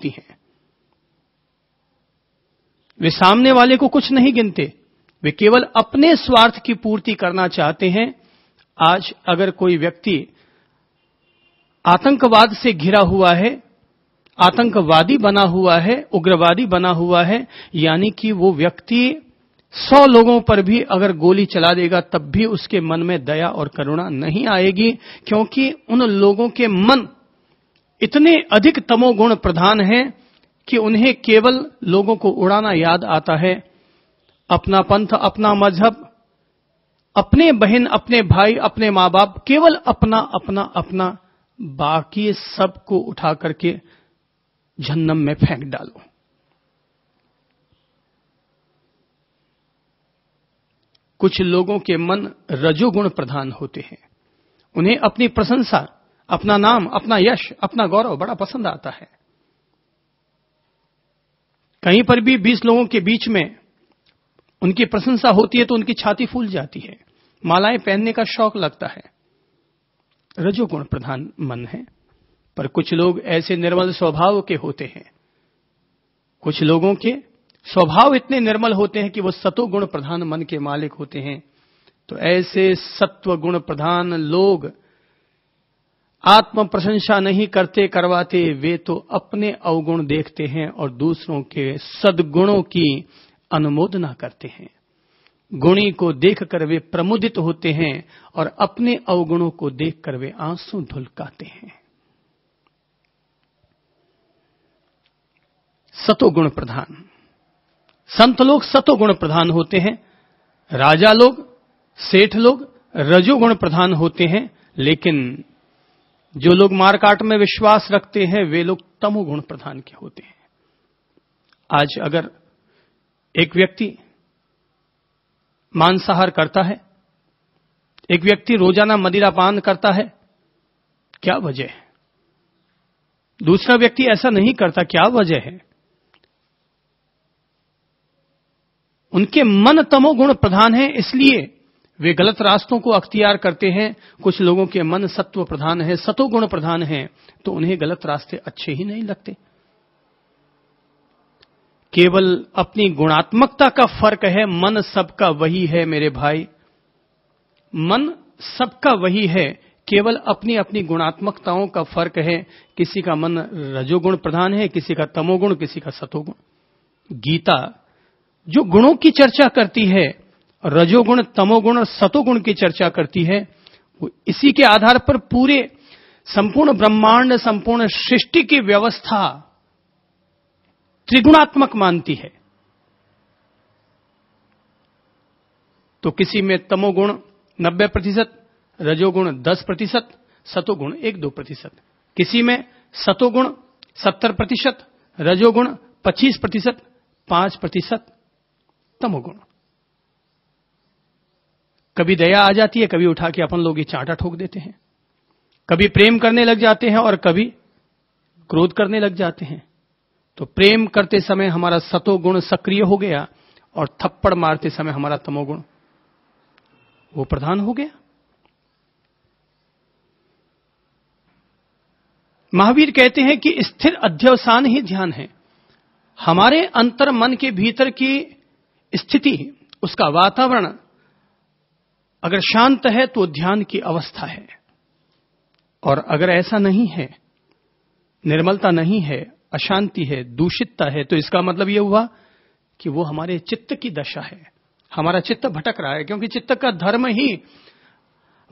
हैं। वे सामने वाले को कुछ नहीं गिनते, वे केवल अपने स्वार्थ की पूर्ति करना चाहते हैं। आज अगर कोई व्यक्ति आतंकवाद से घिरा हुआ है, आतंकवादी बना हुआ है, उग्रवादी बना हुआ है, यानी कि वो व्यक्ति 100 लोगों पर भी अगर गोली चला देगा तब भी उसके मन में दया और करुणा नहीं आएगी, क्योंकि उन लोगों के मन इतने अधिक तमोगुण प्रधान हैं कि उन्हें केवल लोगों को उड़ाना याद आता है। अपना पंथ, अपना मजहब, अपने बहन, अपने भाई, अपने मां बाप, केवल अपना अपना अपना, बाकी सबको उठा करके जहन्नम में फेंक डालो। कुछ लोगों के मन रजोगुण प्रधान होते हैं। उन्हें अपनी प्रशंसा, अपना नाम, अपना यश, अपना गौरव बड़ा पसंद आता है। कहीं पर भी 20 लोगों के बीच में उनकी प्रशंसा होती है तो उनकी छाती फूल जाती है, मालाएं पहनने का शौक लगता है। रजोगुण प्रधान मन है। पर कुछ लोग ऐसे निर्मल स्वभाव के होते हैं, कुछ लोगों के स्वभाव इतने निर्मल होते हैं कि वो सतोगुण प्रधान मन के मालिक होते हैं। तो ऐसे सत्व गुण प्रधान लोग आत्म प्रशंसा नहीं करते करवाते, वे तो अपने अवगुण देखते हैं और दूसरों के सद्गुणों की अनुमोदना करते हैं। गुणी को देखकर वे प्रमुदित होते हैं और अपने अवगुणों को देखकर वे आंसू ढुलकाते हैं। सतोगुण प्रधान संत लोग सतोगुण प्रधान होते हैं। राजा लोग, सेठ लोग रजोगुण प्रधान होते हैं। लेकिन जो लोग मारकाट में विश्वास रखते हैं वे लोग तमोगुण प्रधान के होते हैं। आज अगर एक व्यक्ति मांसाहार करता है, एक व्यक्ति रोजाना मदिरापान करता है, क्या वजह है? दूसरा व्यक्ति ऐसा नहीं करता, क्या वजह है? उनके मन तमोगुण प्रधान है, इसलिए वे गलत रास्तों को अख्तियार करते हैं। कुछ लोगों के मन सत्व प्रधान है, सतोगुण प्रधान है, तो उन्हें गलत रास्ते अच्छे ही नहीं लगते। केवल अपनी गुणात्मकता का फर्क है। मन सबका वही है मेरे भाई, मन सबका वही है, केवल अपनी अपनी गुणात्मकताओं का फर्क है। किसी का मन रजोगुण प्रधान है, किसी का तमोगुण, किसी का सतोगुण। गीता जो गुणों की चर्चा करती है, रजोगुण, तमोगुण और सतोगुण की चर्चा करती है, वो इसी के आधार पर पूरे संपूर्ण ब्रह्मांड, संपूर्ण सृष्टि की व्यवस्था त्रिगुणात्मक मानती है। तो किसी में तमोगुण 90%, रजोगुण 10%, सतोगुण 1-2%। किसी में सतोगुण 70%, रजोगुण 25%, 5% तमोगुण। कभी दया आ जाती है, कभी उठा के अपन लोग ये चांटा ठोक देते हैं। कभी प्रेम करने लग जाते हैं और कभी क्रोध करने लग जाते हैं। तो प्रेम करते समय हमारा सतोगुण सक्रिय हो गया और थप्पड़ मारते समय हमारा तमोगुण वो प्रधान हो गया। महावीर कहते हैं कि स्थिर अध्यवसान ही ध्यान है। हमारे अंतर मन के भीतर की स्थिति, उसका वातावरण अगर शांत है तो ध्यान की अवस्था है, और अगर ऐसा नहीं है, निर्मलता नहीं है, अशांति है, दूषितता है, तो इसका मतलब यह हुआ कि वो हमारे चित्त की दशा है। हमारा चित्त भटक रहा है, क्योंकि चित्त का धर्म ही,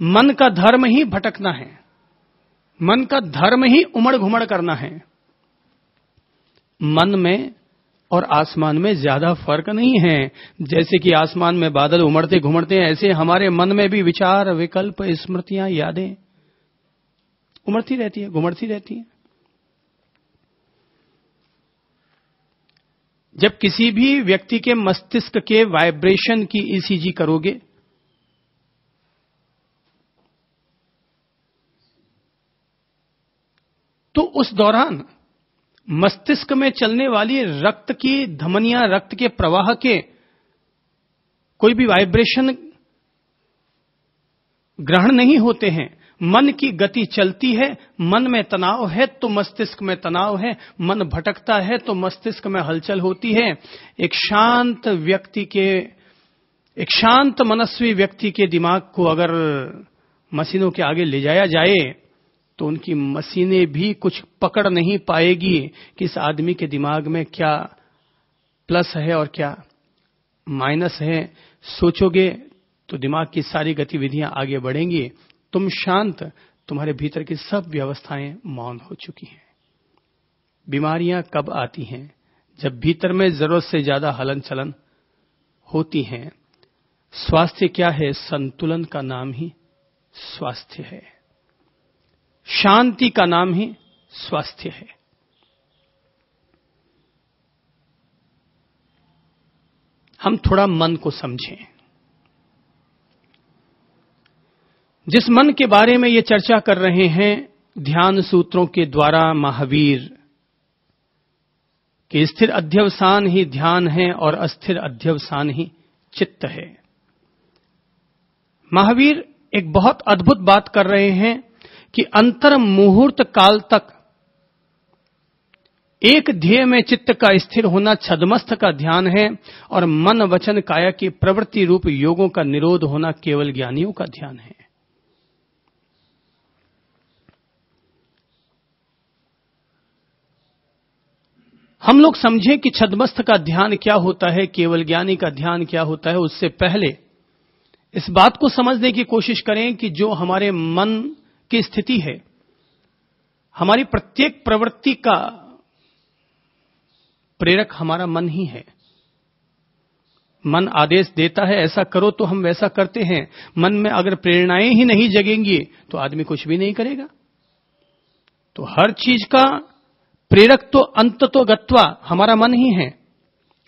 मन का धर्म ही भटकना है। मन का धर्म ही उमड़ घुमड़ करना है। मन में और आसमान में ज्यादा फर्क नहीं है। जैसे कि आसमान में बादल उमड़ते घुमड़ते हैं, ऐसे हमारे मन में भी विचार, विकल्प, स्मृतियां, यादें उमड़ती रहती है, घुमड़ती रहती है। जब किसी भी व्यक्ति के मस्तिष्क के वाइब्रेशन की ईसीजी करोगे, तो उस दौरान मस्तिष्क में चलने वाली रक्त की धमनियां, रक्त के प्रवाह के कोई भी वाइब्रेशन ग्रहण नहीं होते हैं। मन की गति चलती है, मन में तनाव है तो मस्तिष्क में तनाव है, मन भटकता है तो मस्तिष्क में हलचल होती है। एक शांत मनस्वी व्यक्ति के दिमाग को अगर मशीनों के आगे ले जाया जाए तो उनकी मशीनें भी कुछ पकड़ नहीं पाएगी कि इस आदमी के दिमाग में क्या प्लस है और क्या माइनस है। सोचोगे तो दिमाग की सारी गतिविधियां आगे बढ़ेंगी। तुम शांत, तुम्हारे भीतर की सब व्यवस्थाएं मौन हो चुकी हैं। बीमारियां कब आती हैं? जब भीतर में जरूरत से ज्यादा हलन चलन होती हैं। स्वास्थ्य क्या है? संतुलन का नाम ही स्वास्थ्य है। शांति का नाम ही स्वास्थ्य है। हम थोड़ा मन को समझें। जिस मन के बारे में ये चर्चा कर रहे हैं, ध्यान सूत्रों के द्वारा महावीर कि स्थिर अध्यवसान ही ध्यान है और अस्थिर अध्यवसान ही चित्त है। महावीर एक बहुत अद्भुत बात कर रहे हैं कि अंतर मुहूर्त काल तक एक ध्येय में चित्त का स्थिर होना छद्मस्थ का ध्यान है और मन वचन काया की प्रवृत्ति रूप योगों का निरोध होना केवल ज्ञानियों का ध्यान है। हम लोग समझें कि छद्मस्थ का ध्यान क्या होता है, केवल ज्ञानी का ध्यान क्या होता है, उससे पहले इस बात को समझने की कोशिश करें कि जो हमारे मन की स्थिति है, हमारी प्रत्येक प्रवृत्ति का प्रेरक हमारा मन ही है। मन आदेश देता है ऐसा करो तो हम वैसा करते हैं। मन में अगर प्रेरणाएं ही नहीं जगेंगी तो आदमी कुछ भी नहीं करेगा। तो हर चीज का प्रेरक तो अंततो गत्वा हमारा मन ही है।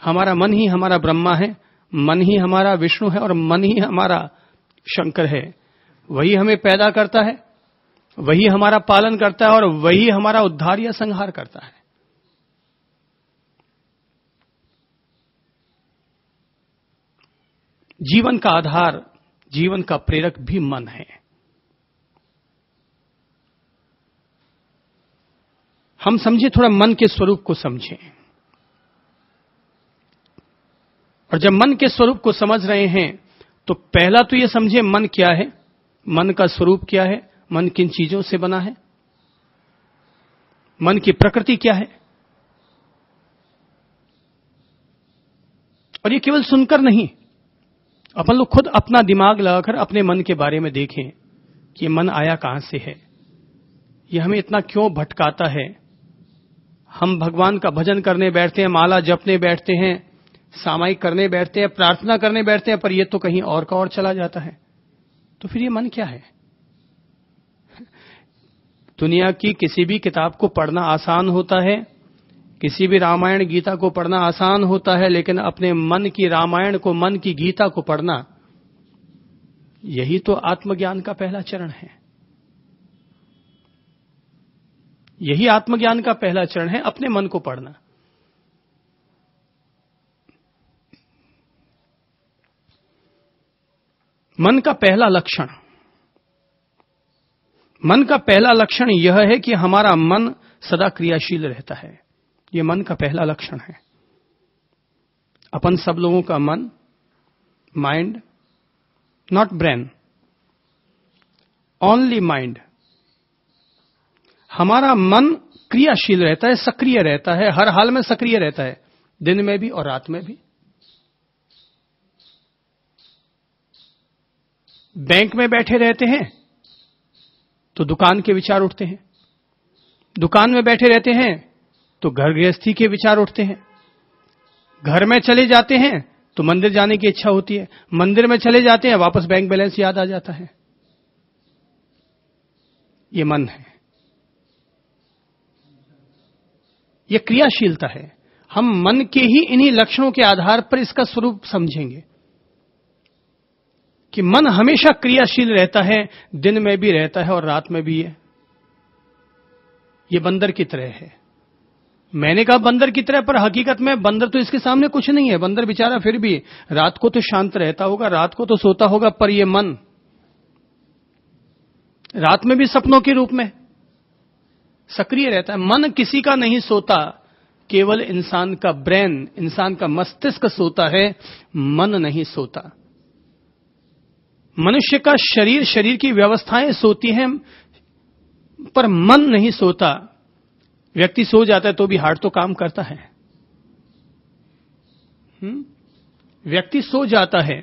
हमारा मन ही हमारा ब्रह्मा है, मन ही हमारा विष्णु है और मन ही हमारा शंकर है। वही हमें पैदा करता है, वही हमारा पालन करता है और वही हमारा उद्धार या संहार करता है। जीवन का आधार, जीवन का प्रेरक भी मन है। हम समझे, थोड़ा मन के स्वरूप को समझें। और जब मन के स्वरूप को समझ रहे हैं तो पहला तो यह समझे मन क्या है, मन का स्वरूप क्या है, मन किन चीजों से बना है, मन की प्रकृति क्या है। और ये केवल सुनकर नहीं, अपन लोग खुद अपना दिमाग लगाकर अपने मन के बारे में देखें कि ये मन आया कहां से है, ये हमें इतना क्यों भटकाता है। हम भगवान का भजन करने बैठते हैं, माला जपने बैठते हैं, सामायिक करने बैठते हैं, प्रार्थना करने बैठते हैं, पर ये तो कहीं और का और चला जाता है। तो फिर ये मन क्या है? दुनिया की किसी भी किताब को पढ़ना आसान होता है, किसी भी रामायण गीता को पढ़ना आसान होता है, लेकिन अपने मन की रामायण को, मन की गीता को पढ़ना, यही तो आत्मज्ञान का पहला चरण है। यही आत्मज्ञान का पहला चरण है, अपने मन को पढ़ना। मन का पहला लक्षण, मन का पहला लक्षण यह है कि हमारा मन सदा क्रियाशील रहता है। यह मन का पहला लक्षण है। अपन सब लोगों का मन, mind, not brain, only mind, हमारा मन क्रियाशील रहता है, सक्रिय रहता है, हर हाल में सक्रिय रहता है, दिन में भी और रात में भी। बैंक में बैठे रहते हैं तो दुकान के विचार उठते हैं, दुकान में बैठे रहते हैं तो घर गृहस्थी के विचार उठते हैं, घर में चले जाते हैं तो मंदिर जाने की इच्छा होती है, मंदिर में चले जाते हैं वापस बैंक बैलेंस याद आ जाता है। ये मन है, ये क्रियाशीलता है। हम मन के ही इन्हीं लक्षणों के आधार पर इसका स्वरूप समझेंगे कि मन हमेशा क्रियाशील रहता है, दिन में भी रहता है और रात में भी है। ये बंदर की तरह है। मैंने कहा बंदर की तरह, पर हकीकत में बंदर तो इसके सामने कुछ नहीं है। बंदर बेचारा फिर भी रात को तो शांत रहता होगा, रात को तो सोता होगा, पर ये मन रात में भी सपनों के रूप में सक्रिय रहता है। मन किसी का नहीं सोता, केवल इंसान का ब्रेन, इंसान का मस्तिष्क सोता है, मन नहीं सोता। मनुष्य का शरीर, शरीर की व्यवस्थाएं सोती हैं, पर मन नहीं सोता। व्यक्ति सो जाता है तो भी हार्ट तो काम करता है। व्यक्ति सो जाता है,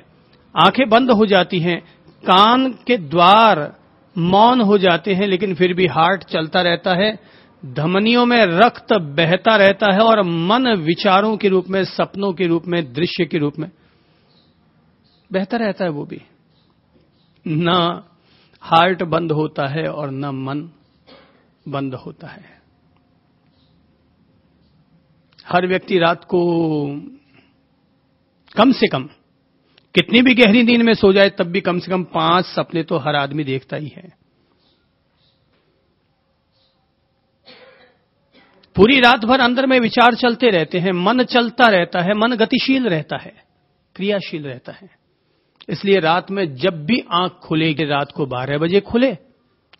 आंखें बंद हो जाती हैं, कान के द्वार मौन हो जाते हैं, लेकिन फिर भी हार्ट चलता रहता है, धमनियों में रक्त बहता रहता है और मन विचारों के रूप में, सपनों के रूप में, दृश्य के रूप में बहता रहता है। वो भी न हार्ट बंद होता है और न मन बंद होता है। हर व्यक्ति रात को कम से कम, कितनी भी गहरी नींद में सो जाए तब भी कम से कम 5 सपने तो हर आदमी देखता ही है। पूरी रात भर अंदर में विचार चलते रहते हैं, मन चलता रहता है, मन गतिशील रहता है, क्रियाशील रहता है। इसलिए रात में जब भी आंख खुलेगी, रात को 12 बजे खुले।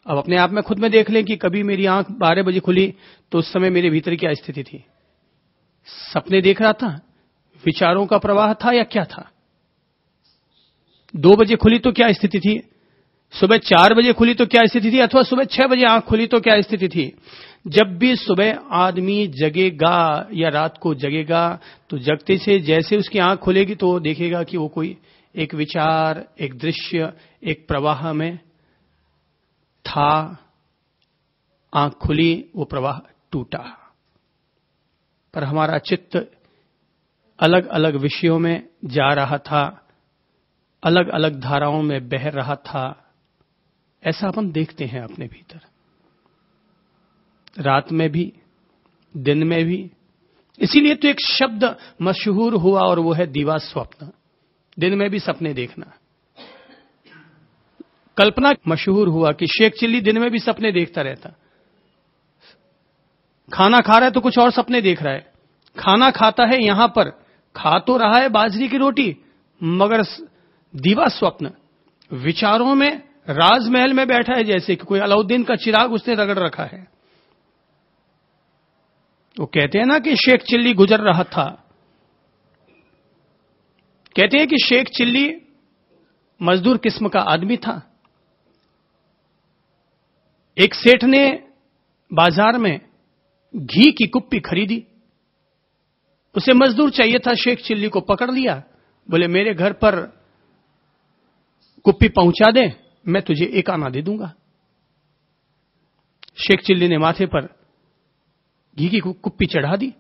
अब अपने आप में खुद में देख लें कि कभी मेरी आंख 12 बजे खुली तो उस समय मेरे भीतर क्या स्थिति थी। सपने देख रहा था, विचारों का प्रवाह था या क्या था। 2 बजे खुली तो क्या स्थिति थी, सुबह 4 बजे खुली तो क्या स्थिति थी, अथवा सुबह 6 बजे आंख खुली तो क्या स्थिति थी। जब भी सुबह आदमी जगेगा या रात को जगेगा तो जगते से जैसे उसकी आंख खुलेगी तो वो देखेगा कि वो कोई एक विचार, एक दृश्य, एक प्रवाह में था। आंख खुली, वो प्रवाह टूटा। पर हमारा चित्त अलग अलग विषयों में जा रहा था, अलग अलग धाराओं में बह रहा था। ऐसा अपन देखते हैं अपने भीतर, रात में भी, दिन में भी। इसीलिए तो एक शब्द मशहूर हुआ और वो है दीवा स्वप्न। दिन में भी सपने देखना। कल्पना मशहूर हुआ कि शेख चिल्ली दिन में भी सपने देखता रहता। खाना खा रहा है तो कुछ और सपने देख रहा है। खाना खाता है, यहां पर खा तो रहा है बाजरी की रोटी, मगर दीवा स्वप्न, विचारों में राजमहल में बैठा है, जैसे कि कोई अलाउद्दीन का चिराग उसने रगड़ रखा है। वो कहते हैं ना कि शेख चिल्ली गुजर रहा था। कहते हैं कि शेख चिल्ली मजदूर किस्म का आदमी था। एक सेठ ने बाजार में घी की कुप्पी खरीदी। उसे मजदूर चाहिए था, शेख चिल्ली को पकड़ लिया। बोले मेरे घर पर कुप्पी पहुंचा दे, मैं तुझे 1 आना दे दूंगा। शेख चिल्ली ने माथे पर घी की कुप्पी चढ़ा दी।